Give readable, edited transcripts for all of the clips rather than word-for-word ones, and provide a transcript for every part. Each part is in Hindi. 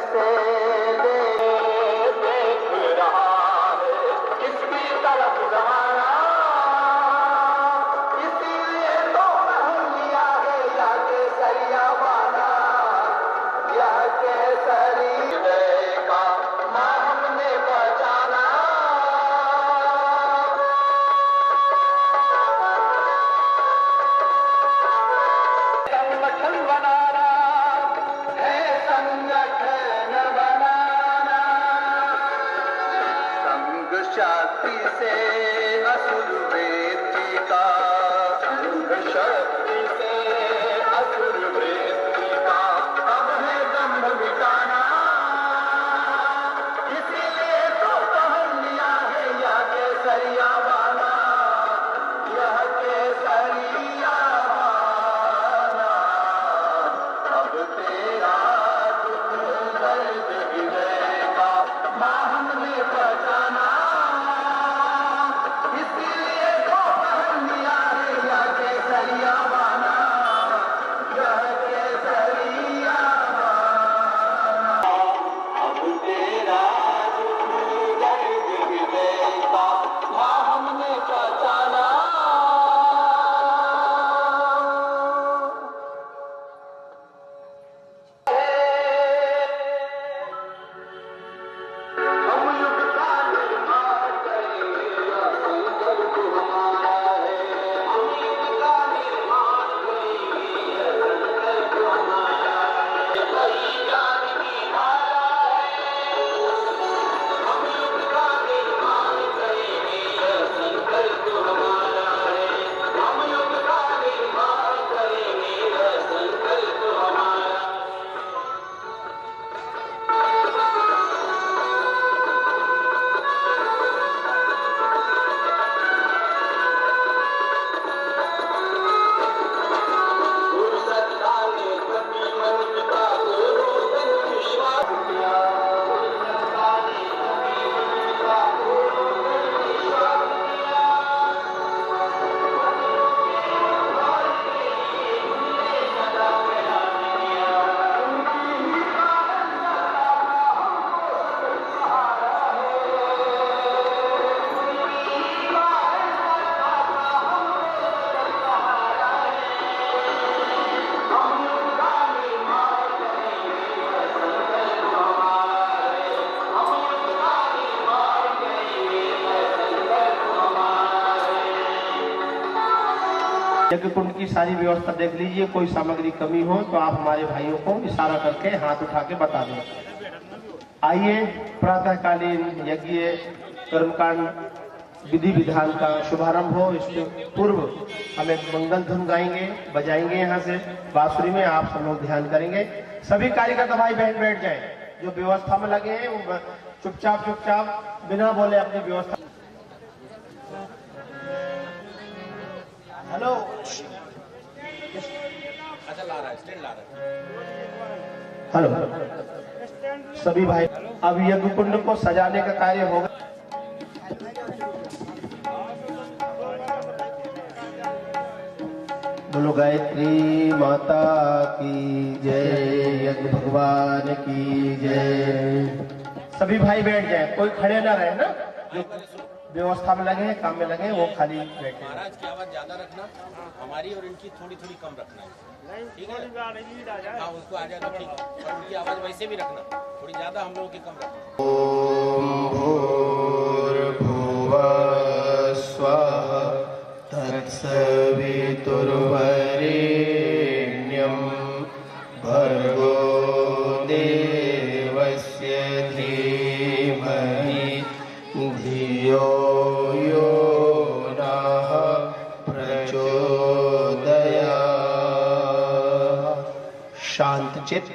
से देख रहा है किसकी तरफ जमाना, इसीलिए तो पहन लिया है या केसरिया वाला, या केसरी का माँ हमने पहचाना। संगठन बनाना है, संगठन बनाना, संग शक्ति से असुर वृत्ति का, संग शक्ति से असुर वृत्ति का अब है दंभ मिटाना, इसीलिए तो पहन लिया है या केसरिया वाला, यह केसरिया वाला। अब तेरा दुख दर्द हृदय का माँ हमने पहचाना, इसीलिए तो पहन लिया है या केसरिया वाला, यह केसरिया वाला। अब तेरा दुख दर्द हृदय का माँ हमने पहचाना। हम युग का निर्माण करेंगे, यह संकल्प हमारा है। हम युग का निर्माण करेंगे, यह संकल्प हमारा है। वही ज्ञान की धारा है। हम युग का निर्माण करेंगे, यह संकल्प हमारा है। हम युग का निर्माण करेंगे, यह संकल्प हमारा। गुरु सत्ता ने कभी मन पिता को रोदन विश्वास किया, गुरु सत्ता ने कभी मन पिता को रोदन विश्वास किया। उनके सदा प्रयास किया, उनकी ही कारण सत्ता का हमको सतत सहारा है। उनकी ही कारण सत्ता का हमको सतत सहारा है। हम युग का निर्माण करेंगे, यह संकल्प हमारा है। हम युग का निर्माण करेंगे, यह संकल्प हमारा है। यज्ञ कुंड की सारी व्यवस्था देख लीजिए, कोई सामग्री कमी हो तो आप हमारे भाइयों को इशारा करके हाथ उठा के बता दें। आइए प्रातःकालीन यज्ञ कर्मकांड विधि विधान का शुभारंभ हो। इसके पूर्व हम एक मंगल धुन गाएंगे, बजाएंगे। यहाँ से बांसुरी में आप सब लोग ध्यान करेंगे। सभी कार्यकर्ता भाई बहन बैठ जाएं, जो व्यवस्था में लगे हैं वो चुपचाप बिना बोले अपनी व्यवस्था। हेलो, हेलो सभी भाई, अब यज्ञ कुंड को सजाने का कार्य होगा। बोलो गायत्री माता की जय, यज्ञ भगवान की जय। सभी भाई बैठ जाए, कोई खड़े ना रहे ना, जो व्यवस्था में लगे हैं, काम में लगे हैं, वो खाली बैठे। महाराज की आवाज ज्यादा रखना, हमारी और इनकी थोड़ी थोड़ी कम रखना है, ठीक है? हाँ, उसको आ जाएगा, ठीक है। और उनकी आवाज वैसे भी रखना, थोड़ी ज्यादा, हम लोगों की कम रखना। ओम भूर्भुवः स्वः तत्सवितुर्वरेण्यं भर्गो देवस्य धीमहि धियो यो नः प्रचोदयात्। शांत चित्त,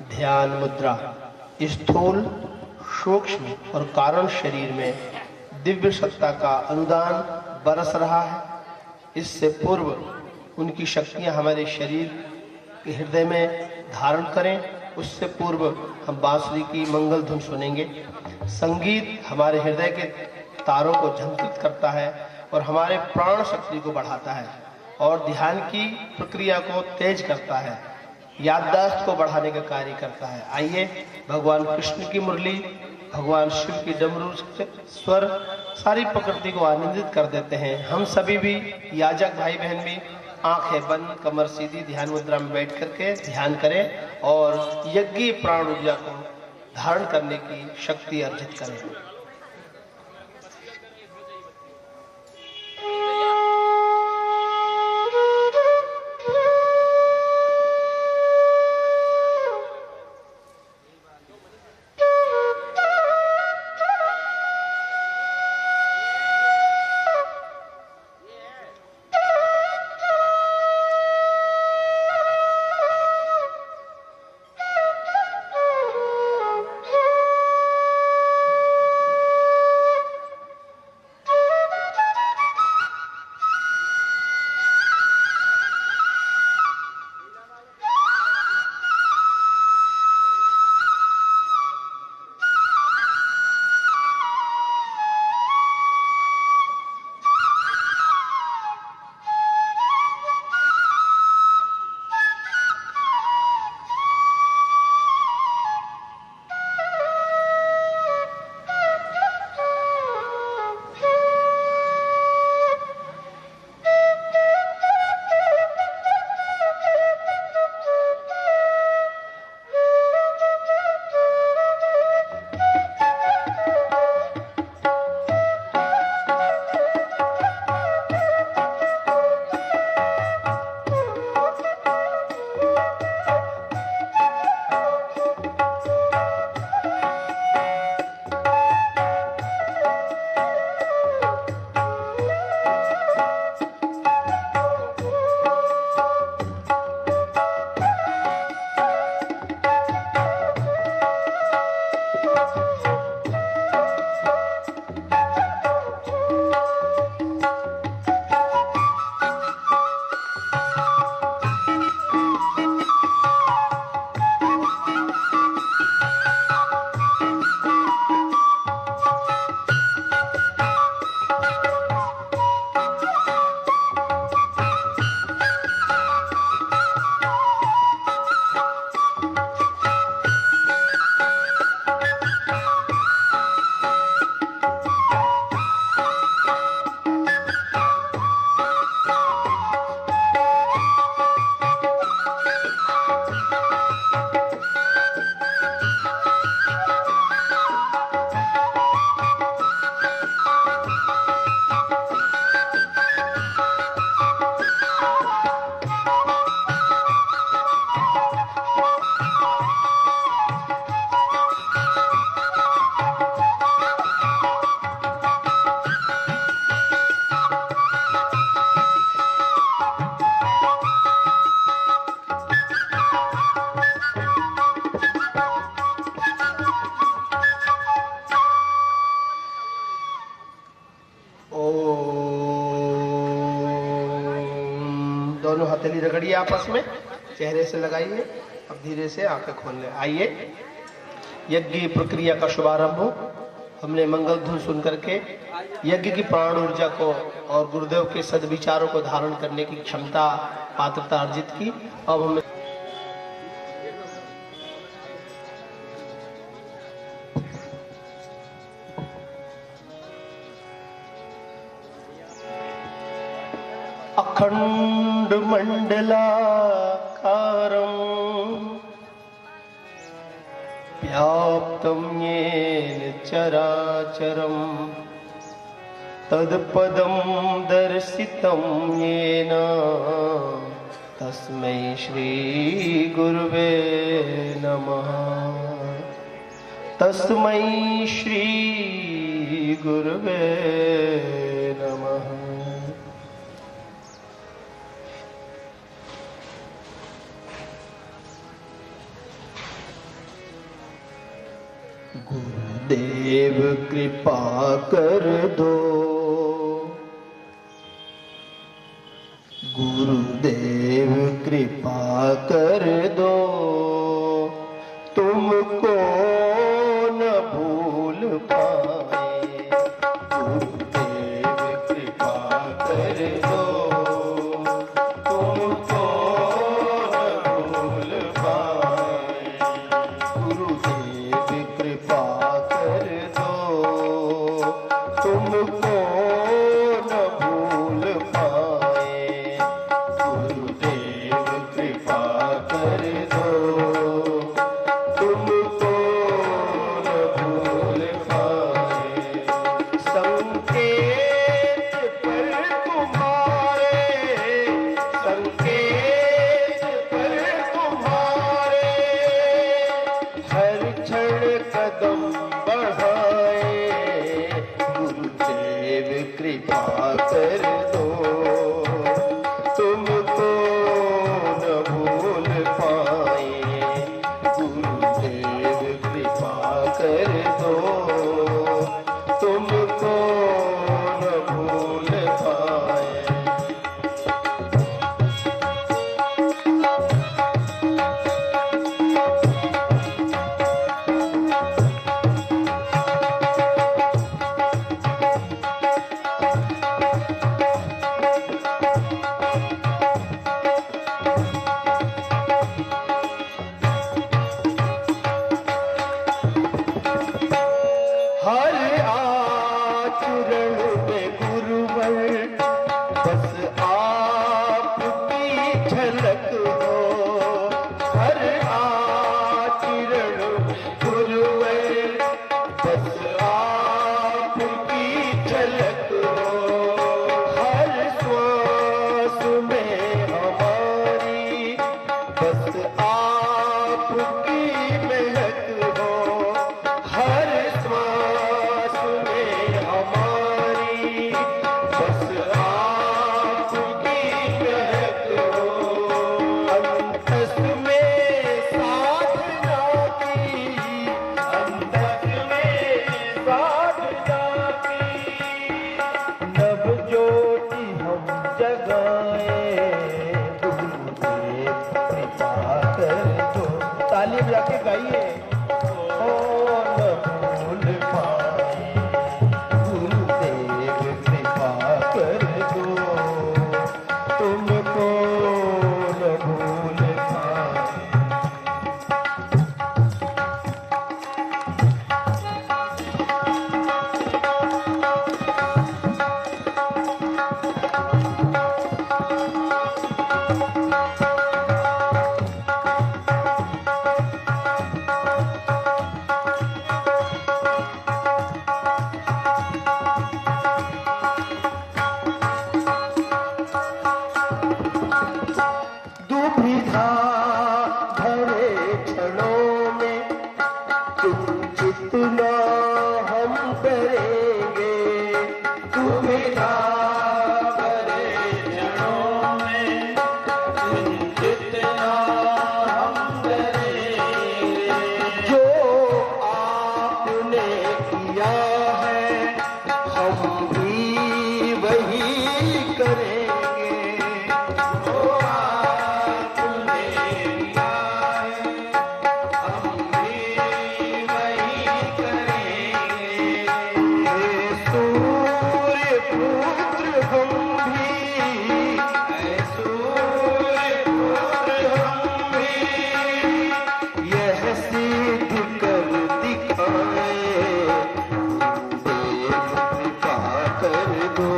ध्यान मुद्रा। स्थूल, सूक्ष्म और कारण शरीर में दिव्य सत्ता का अनुदान बरस रहा है। इससे पूर्व उनकी शक्तियां हमारे शरीर के हृदय में धारण करें। उससे पूर्व हम बांसुरी की मंगल धुन सुनेंगे। संगीत हमारे हृदय के तारों को झंकृत करता है और हमारे प्राण शक्ति को बढ़ाता है और ध्यान की प्रक्रिया को तेज करता है। याददाश्त को बढ़ाने का कार्य करता है। आइए भगवान कृष्ण की मुरली, भगवान शिव की डमरू स्वर सारी प्रकृति को आनंदित कर देते हैं। हम सभी भी, याजक भाई बहन भी, आंखें बंद, कमर सीधी, ध्यान मुद्रा में बैठ करके ध्यान करें और यज्ञ प्राण ऊर्जा को धारण करने की शक्ति अर्जित करें। दोनों हथेली रगड़िए आपस में, चेहरे से लगाइए। अब धीरे से आंखें खोल ले। आइए यज्ञ प्रक्रिया का शुभारंभ हो। हमने मंगल धुन सुन करके यज्ञ की प्राण ऊर्जा को और गुरुदेव के सद्विचारों को धारण करने की क्षमता, पात्रता अर्जित की। अब हमें अखंड मंडलाकारं व्याप्तं येन चराचरं तत्पदं दर्शितं येन तस्मै श्री गुरुवे नमः। तस्मै श्री गुरुवे नमः। गुरुदेव कृपा कर दो, गुरुदेव कृपा कर दो, तुमको न भूल पाए। गुरुदेव कृपा कर दो, तुमको न भूल की महक हो हर श्वास में हमारी, बस आपकी महक हो अंतस में साधना की, अंतस में साधना की नव ज्योति हम जगाए, गुरुदेव कृपा कर दो। ताली बजा के गाइए। ओ न भूल पाए, गुरुदेव कृपा कर दो, तुमको न भूल पाए। दुविधा भरे क्षणों में तुम जितना हम करेंगे, दुविधा भरे क्षणों में तुम जितना हम करेंगे, जो आपने किया है हम भी वही करेंगे, जो आपने किया है हम भी वही करेंगे। हे सूर्य पुत्र हम भी, हे सूर्य पुत्र हम भी यह सिद्ध कर दिखाए, देव कृपा कर दो,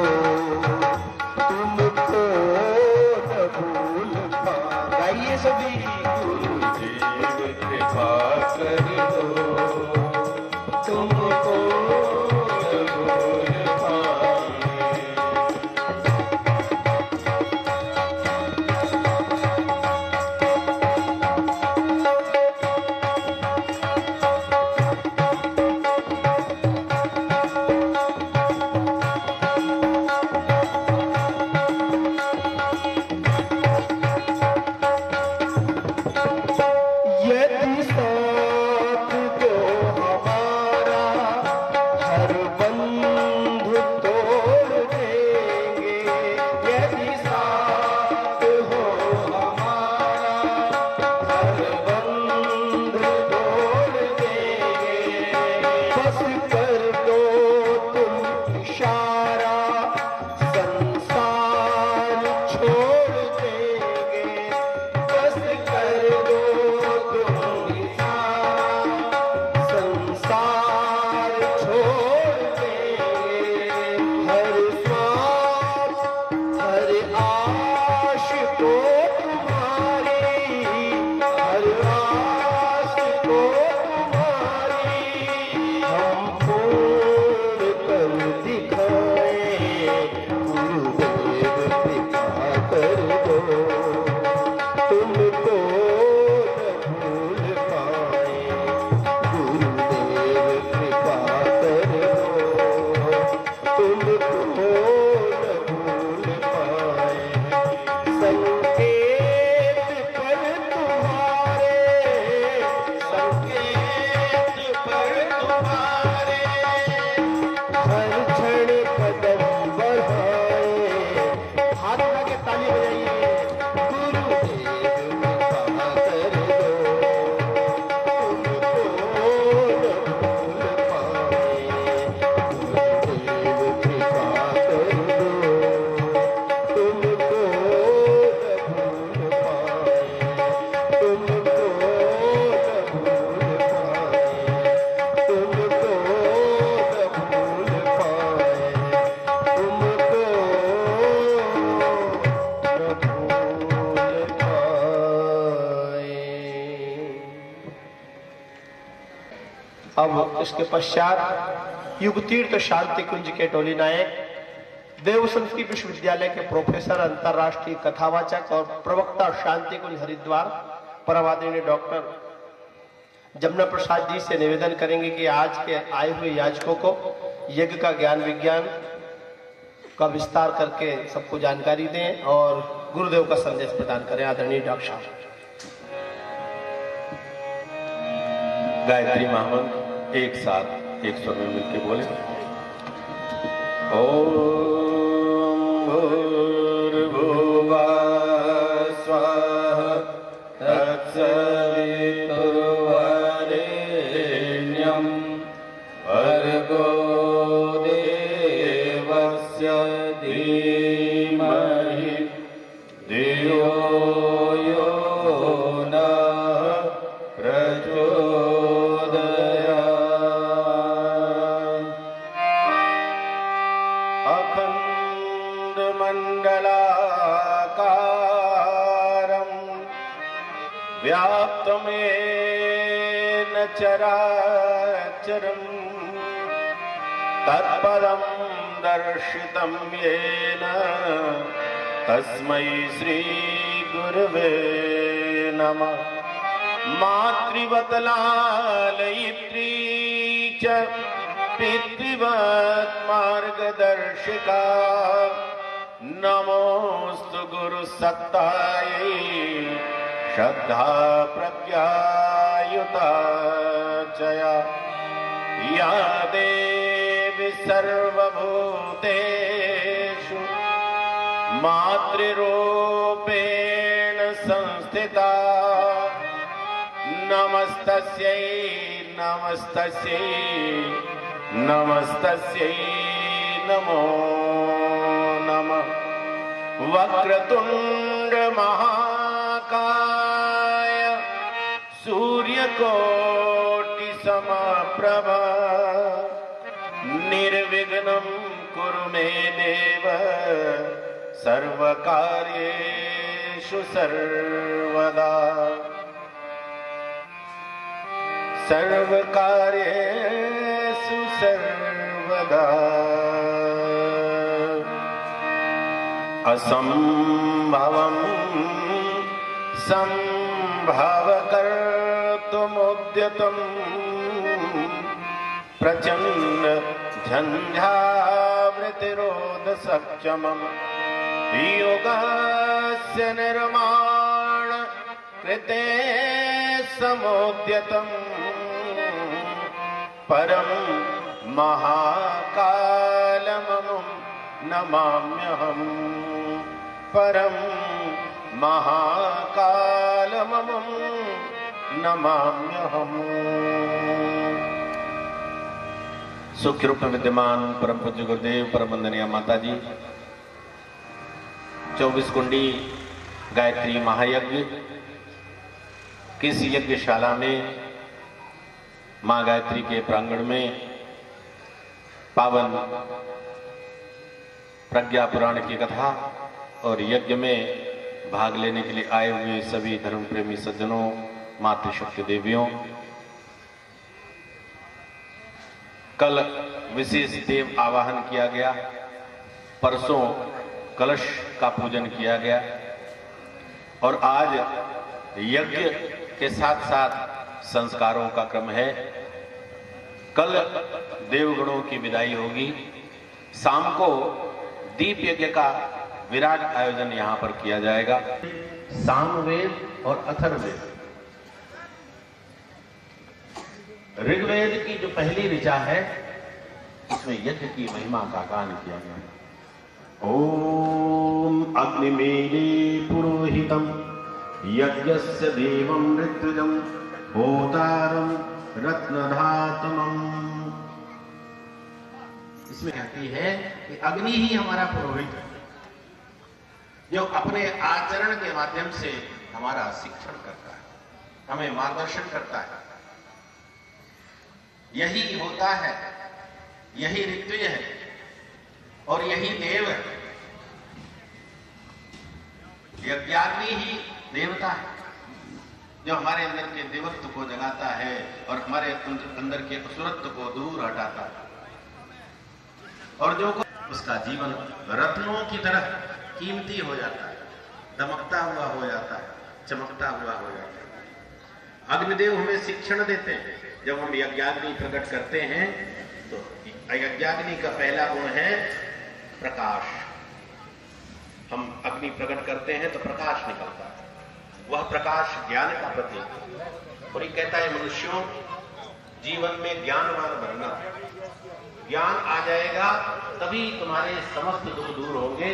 तुमको न भूल पाए। गाइए सभी। गुरुदेव कृपा कर दो, तुमको न भूल पाए। यदि साथ दो हमारा हर बंधु तोड़ देंगे, यदि साथ हो हमारा हर बंधु तोड़ देंगे, बस कर दो तुम इशारा संसार छोड़ देंगे, बस कर दो तुम इशारा संसार छोड़ देंगे। हर श्वास हर आश को तुम्हारी, हर आश को तुम्हारी हम पूर्ण कर दिखाए, गुरुदेव कृपा कर दो, तुमको न भूल पाए, गुरुदेव कृपा कर दो, तुमको न भूल पाए। संकेत पर तुम्हारे, संकेत पर तुम्हारे हर क्षण कदम बढ़ाए। हाथ उठा के ताली बजाइए। गुरुदेव कृपा कर दो, तुमको न भूल पाए, गुरुदेव कृपा कर दो, तुमको न भूल पाए, तुमको न भूल पाए, तुमको न भूल पाए, तुमको अब इसके पश्चात युग तीर्थ शांति कुंज के टोली नायक देव संस्कृति विश्वविद्यालय के प्रोफेसर, अंतर्राष्ट्रीय कथावाचक और प्रवक्ता शांति कुंज हरिद्वार परम आदरणीय डॉक्टर जमुना प्रसाद जी से निवेदन करेंगे कि आज के आए हुए याचकों को यज्ञ का ज्ञान विज्ञान का विस्तार करके सबको जानकारी दें और गुरुदेव का संदेश प्रदान करें। आदरणीय डॉक्टर साहब। गायत्री महामंत्र एक साथ एक स्वर में मिलकर बोले। ओम भूर्भुवः स्वः तत्सवितुर्वरेण्यं भर्गो देवस्य धीमहि धियो यो नः प्रचोदयात्। अखण्डमण्डलाकारं व्याप्तमेन चराचरम् तत्पदं दर्शितं येन तस्मै श्री गुरवे नमः। मातृवत् लालयित्री च पितृवत् मार्गदर्शिका नमोस्तु गुरुसत्तायै श्रद्धा प्रज्ञायुता च या देवी सर्वभूतेषु मातृरूपेण संस्थिता नमस्तस्यै नमस्तस्यै नमस्तस्यै नमो नमः। वक्रतुंड महाकाय सूर्यकोटि समप्रभा निर्विघ्नं कुरु मे देव सर्वकार्येषु सर्वदा सर्वकार्येषु सर्वदा। असंभवं संभवकर्तुमुद्यतं प्रचण्ड झञ्झावृतिरोधसक्षमं योगस्य निर्माण कृते समुद्यतं परं महाकालममुं नमाम्यहम् परं महाकालममुं नमाम्यहम्। सूक्ष्म रूप में विद्यमान परम पूज्य गुरुदेव परम वंदनीय माता जी 24 कुंडी गायत्री महायज्ञ किस यज्ञशाला में मां गायत्री के प्रांगण में पावन प्रज्ञा पुराण की कथा और यज्ञ में भाग लेने के लिए आए हुए सभी धर्म प्रेमी सज्जनों मातृशक्ति देवियों, कल विशेष देव आवाहन किया गया, परसों कलश का पूजन किया गया और आज यज्ञ के साथ साथ संस्कारों का क्रम है। कल देवगणों की विदाई होगी। शाम को दीप यज्ञ का विराट आयोजन यहां पर किया जाएगा। सामवेद और अथर्ववेद, ऋग्वेद की जो पहली ऋचा है इसमें यज्ञ की महिमा का गान किया गया। ओम अग्निमेले पुरोहितं यज्ञस्य देवं मृत्युजं होतारं रत्नधातमम्। इसमें कहती है कि अग्नि ही हमारा पुरोहित है, जो अपने आचरण के माध्यम से हमारा शिक्षण करता है, हमें मार्गदर्शन करता है। यही होता है, यही ऋत्विज है और यही देव है। यज्ञाग्नि ही देवता है जो हमारे अंदर के देवत्व को जगाता है और हमारे अंदर के असुरत्व को दूर हटाता है और जो उसका जीवन रत्नों की तरह कीमती हो जाता है, दमकता हुआ हो जाता है, चमकता हुआ हो जाता है। अग्निदेव हमें शिक्षण देते हैं। जब हम यज्ञाग्नि प्रकट करते हैं तो यज्ञाग्नि का पहला गुण है प्रकाश। हम अग्नि प्रकट करते हैं तो प्रकाश निकलता है, वह प्रकाश ज्ञान का प्रतीक है। और ये कहता है मनुष्यों, जीवन में ज्ञानवान बनना। ज्ञान आ जाएगा तभी तुम्हारे समस्त दुख दूर होंगे,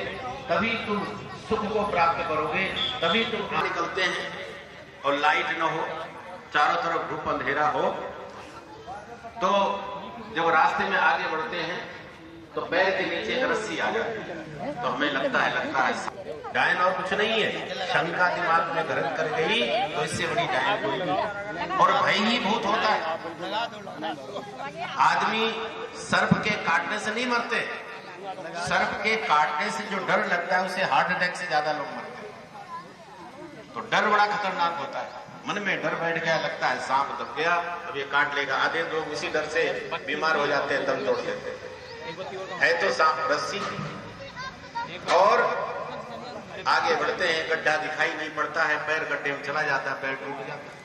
तभी तुम सुख को प्राप्त करोगे, तभी तुम निकलते हैं और लाइट न हो, चारों तरफ धूप अंधेरा हो, तो जब रास्ते में आगे बढ़ते हैं तो पैर के नीचे एक रस्सी आ जाती है, तो हमें लगता है डायन और कुछ नहीं है। शंका दिमाग में घर कर गई तो इससे बड़ी डायन कोई नहीं, और भय ही भूत होता है। आदमी सर्प के काटने से नहीं मरते, सर्प के काटने से जो डर लगता है उसे हार्ट अटैक से ज्यादा लोग मरते हैं। तो डर बड़ा खतरनाक होता है, मन में डर बैठ गया, लगता है सांप दब गया, अब ये काट लेगा। आधे लोग इसी डर से बीमार हो जाते हैं, दम तोड़ देते हैं। है तो सांप रस्सी। और आगे बढ़ते हैं, गड्ढा दिखाई नहीं पड़ता है, पैर गड्ढे में चला जाता है, पैर टूट जाता है।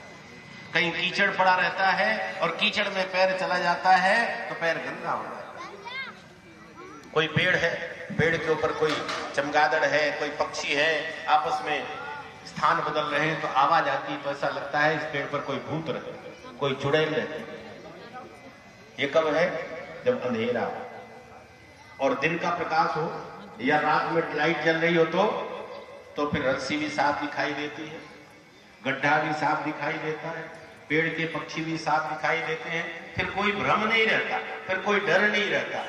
कहीं कीचड़ पड़ा रहता है और कीचड़ में पैर चला जाता है तो पैर गंदा हो जाता है। कोई पेड़ है, पेड़ के ऊपर कोई चमगादड़ है, कोई पक्षी है, आपस में स्थान बदल रहे हैं तो आवाज आती है, तो ऐसा लगता है इस पेड़ पर कोई भूत रहे, कोई चुड़ैल रहे। ये कब है? जब अंधेरा हो और दिन का प्रकाश हो, या रात में लाइट जल रही हो तो फिर रस्सी भी साफ दिखाई देती है, गड्ढा भी साफ दिखाई देता है, पेड़ के पक्षी भी साफ दिखाई देते हैं। फिर कोई भ्रम नहीं रहता, फिर कोई डर नहीं रहता।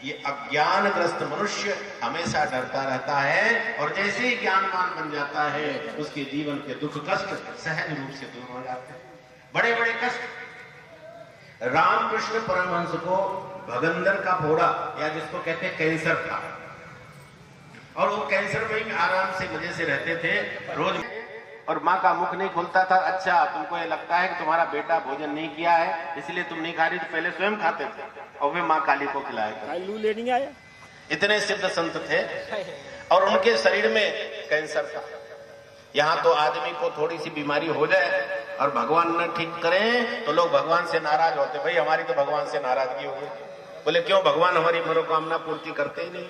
ये अज्ञानग्रस्त मनुष्य हमेशा डरता रहता है, और जैसे ही ज्ञानवान बन जाता है उसके जीवन के दुख कष्ट सहज रूप से दूर हो जाते हैं। बड़े बड़े कष्ट। रामकृष्ण परमहंस को भगंदर का फोड़ा, या जिसको कहते हैं कैंसर था, और वो कैंसर में ही आराम से मजे से रहते थे रोज, और माँ का मुख नहीं खुलता था। अच्छा, तुमको ये लगता है कि तुम्हारा बेटा भोजन नहीं किया है इसलिए तुम नहीं खा रही, तो पहले स्वयं खाते थे और वे माँ काली को खिलाया। लू ले नहीं आया। इतने सिद्ध संत थे और उनके शरीर में कैंसर था। यहाँ तो आदमी को थोड़ी सी बीमारी हो जाए और भगवान न ठीक करें तो लोग भगवान से नाराज होते। भाई हमारी तो भगवान से नाराजगी हो गई। बोले क्यों? भगवान हमारी मनोकामना पूर्ति करते ही नहीं,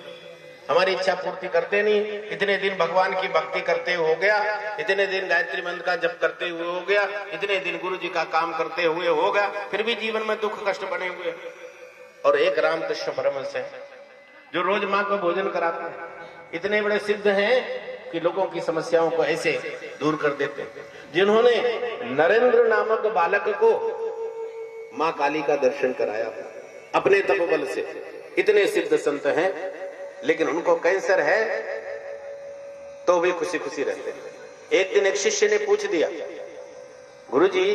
हमारी इच्छा पूर्ति करते नहीं। इतने दिन भगवान की भक्ति करते हो गया, इतने दिन गायत्री मंत्र का जप करते हुए हो गया, इतने दिन गुरु जी का काम करते हुए हो गया, फिर भी जीवन में दुख कष्ट बने हुए। और एक रामकृष्ण परमहंस है जो रोज माँ को भोजन कराते हैं, इतने बड़े सिद्ध हैं कि लोगों की समस्याओं को ऐसे दूर कर देते हैं। जिन्होंने नरेंद्र नामक बालक को माँ काली का दर्शन कराया अपने तपोबल से, इतने सिद्ध संत हैं, लेकिन उनको कैंसर है तो भी खुशी खुशी रहते हैं। एक दिन एक शिष्य ने पूछ दिया, गुरुजी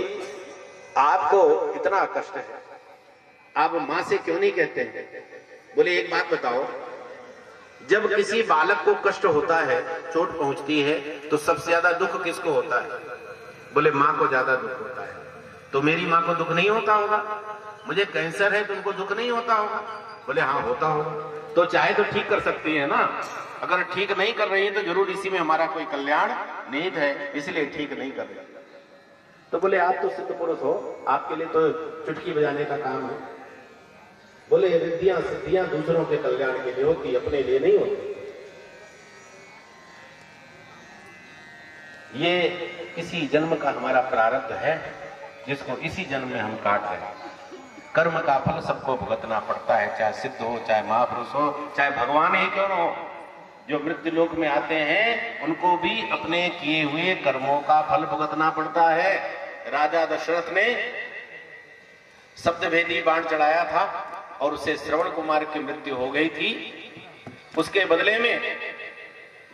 आपको इतना कष्ट है, आप मां से क्यों नहीं कहते हैं? बोले एक बात बताओ, जब किसी बालक को कष्ट होता है, चोट पहुंचती है, तो सबसे ज्यादा दुख किसको होता है? बोले मां को ज्यादा दुख होता है। तो मेरी मां को दुख नहीं होता होगा? मुझे कैंसर है तो उनको दुख नहीं होता होगा? बोले हाँ होता होगा। तो चाहे तो ठीक कर सकती है ना, अगर ठीक नहीं कर रही है तो जरूर इसी में हमारा कोई कल्याण निहित है, इसलिए ठीक नहीं कर रही। तो बोले आप तो सिद्ध पुरुष हो, आपके लिए तो चुटकी बजाने का काम है। बोले ये रिद्धियां सिद्धियां दूसरों के कल्याण के लिए होती, अपने लिए नहीं होती। ये किसी जन्म का हमारा प्रारब्ध है जिसको इसी जन्म में हम काट रहे हैं। कर्म का फल सबको भुगतना पड़ता है, चाहे सिद्ध हो, चाहे महापुरुष हो, चाहे भगवान ही क्यों न हो। जो मृत्यु लोक में आते हैं उनको भी अपने किए हुए कर्मों का फल भुगतना पड़ता है। राजा दशरथ ने शब्दभेदी बाण चढ़ाया था और उसे श्रवण कुमार की मृत्यु हो गई थी। उसके बदले में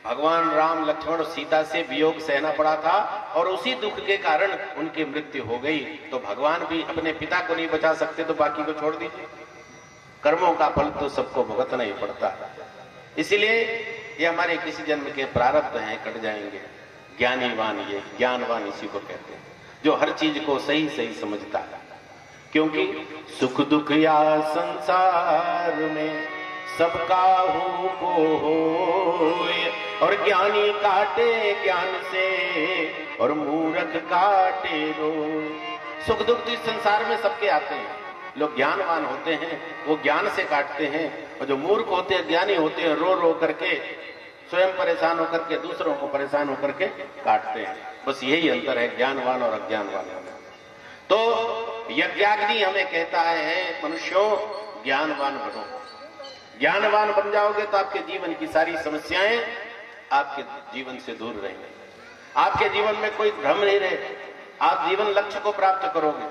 भगवान राम लक्ष्मण सीता से वियोग सहना पड़ा था और उसी दुख के कारण उनकी मृत्यु हो गई। तो भगवान भी अपने पिता को नहीं बचा सकते तो बाकी को छोड़ दीजिए। कर्मों का फल तो सबको भुगतना ही पड़ता है, इसलिए ये हमारे किसी जन्म के प्रारब्ध हैं, कट जाएंगे। ज्ञानीवान, ये ज्ञानवान इसी को कहते हैं जो हर चीज को सही सही समझता है। क्योंकि सुख दुख या संसार में सबका हो को होए, और ज्ञानी काटे ज्ञान से और मूर्ख काटे रोज। सुख दुख तो इस संसार में सबके आते हैं। लोग ज्ञानवान होते हैं वो ज्ञान से काटते हैं, और जो मूर्ख होते हैं ज्ञानी होते हैं रो रो करके, स्वयं परेशान होकर के दूसरों को परेशान होकर के काटते हैं। बस यही अंतर है ज्ञानवान और अज्ञानवान में। तो यज्ञाग्नि हमें कहता है मनुष्यों ज्ञानवान बनो। ज्ञानवान बन जाओगे तो आपके जीवन की सारी समस्याएं आपके जीवन से दूर रहेंगी, आपके जीवन में कोई भ्रम नहीं रहे, आप जीवन लक्ष्य को प्राप्त करोगे।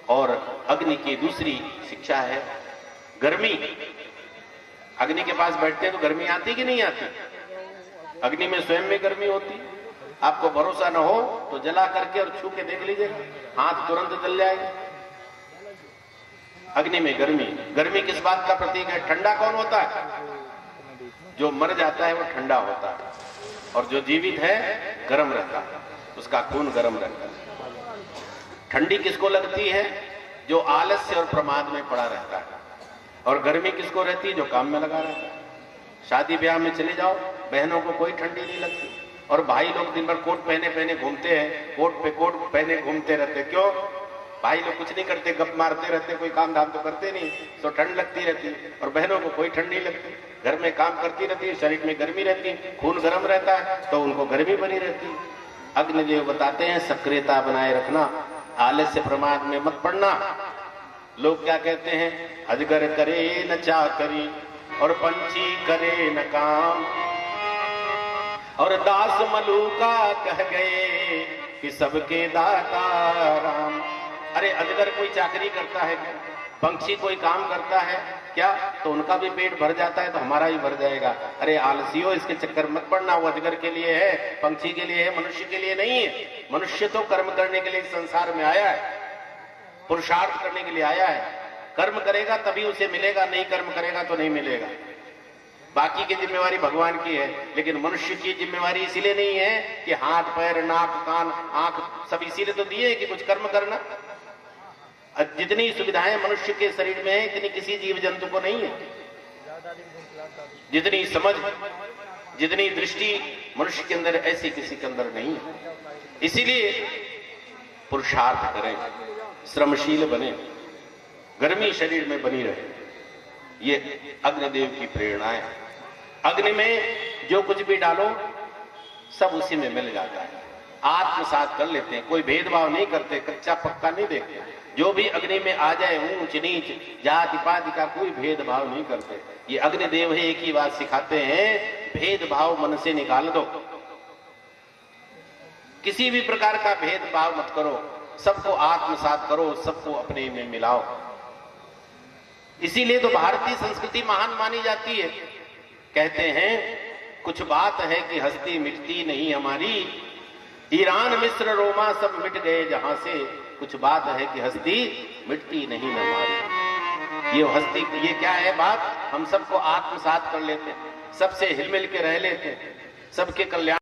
और अग्नि की दूसरी शिक्षा है गर्मी। अग्नि के पास बैठते हैं तो गर्मी आती कि नहीं आती? अग्नि में स्वयं में गर्मी होती। आपको भरोसा न हो तो जला करके और छू के देख लीजिएगा, हाथ तुरंत जल जाएगा। अग्नि में गर्मी, गर्मी किस बात का प्रतीक है? ठंडा कौन होता है? जो मर जाता है वो ठंडा होता है, और जो जीवित है गर्म रहता है, उसका खून गर्म रहता है। ठंडी किसको लगती है? जो आलस्य और प्रमाद में पड़ा रहता है। और गर्मी किसको रहती है? जो काम में लगा रहता है। शादी ब्याह में चले जाओ, बहनों को कोई ठंडी नहीं लगती, और भाई लोग दिन भर कोट पहने पहने घूमते हैं, कोट पे कोट पहने घूमते रहते। क्यों? भाई लोग कुछ नहीं करते, गप मारते रहते, कोई काम धाम तो करते नहीं, तो ठंड लगती रहती है। और बहनों को कोई ठंड नहीं लगती, घर में काम करती रहती है, शरीर में गर्मी रहती है, खून गर्म रहता है, तो उनको गर्मी बनी रहती है। अग्निदेव बताते हैं सक्रियता बनाए रखना, आलस्य प्रमाद में मत पड़ना। लोग क्या कहते हैं? अजगर करे न चाकरी और पंछी करे न काम, और दास मलूका कह गए कि सबके दाता राम। अरे अजगर कोई चाकरी करता है क्या? पंछी कोई काम करता है क्या? तो उनका भी पेट भर जाता है तो हमारा भी भर जाएगा। अरे आलसियों, इसके चक्कर मत पड़ना। वो अजगर के लिए है, पंछी के लिए है, मनुष्य के लिए नहीं है। मनुष्य तो कर्म करने के लिए संसार में आया है, पुरुषार्थ करने के लिए आया है। कर्म करेगा तभी उसे मिलेगा, नहीं कर्म करेगा तो नहीं मिलेगा। बाकी की जिम्मेवारी भगवान की है, लेकिन मनुष्य की जिम्मेवारी इसीलिए नहीं है कि हाथ पैर नाक कान आंख सब इसीलिए तो दिए कि कुछ कर्म करना। जितनी सुविधाएं मनुष्य के शरीर में है इतनी किसी जीव जंतु को नहीं है। जितनी समझ, जितनी दृष्टि मनुष्य के अंदर ऐसी किसी के अंदर नहीं है। इसीलिए पुरुषार्थ करें, श्रमशील बने, गर्मी शरीर में बनी रहे। ये अग्निदेव की प्रेरणा है। अग्नि में जो कुछ भी डालो सब उसी में मिल जाता है। आत्मसात कर लेते हैं, कोई भेदभाव नहीं करते, कच्चा पक्का नहीं देखते। जो भी अग्नि में आ जाए, ऊंच नीच जाति पाति का कोई भेदभाव नहीं करते। ये अग्निदेव है एक ही बात सिखाते हैं, भेदभाव मन से निकाल दो। किसी भी प्रकार का भेदभाव मत करो, सबको आत्मसात करो, सबको अपने में मिलाओ। इसीलिए तो भारतीय संस्कृति महान मानी जाती है। कहते हैं कुछ बात है कि हस्ती मिटती नहीं हमारी, ईरान मिस्र रोमा सब मिट गए जहां से, कुछ बात है कि हस्ती मिटती नहीं हमारी। ये हस्ती, ये क्या है बात? हम सबको आत्मसात कर लेते हैं, सबसे हिलमिल के रह लेते हैं, सबके कल्याण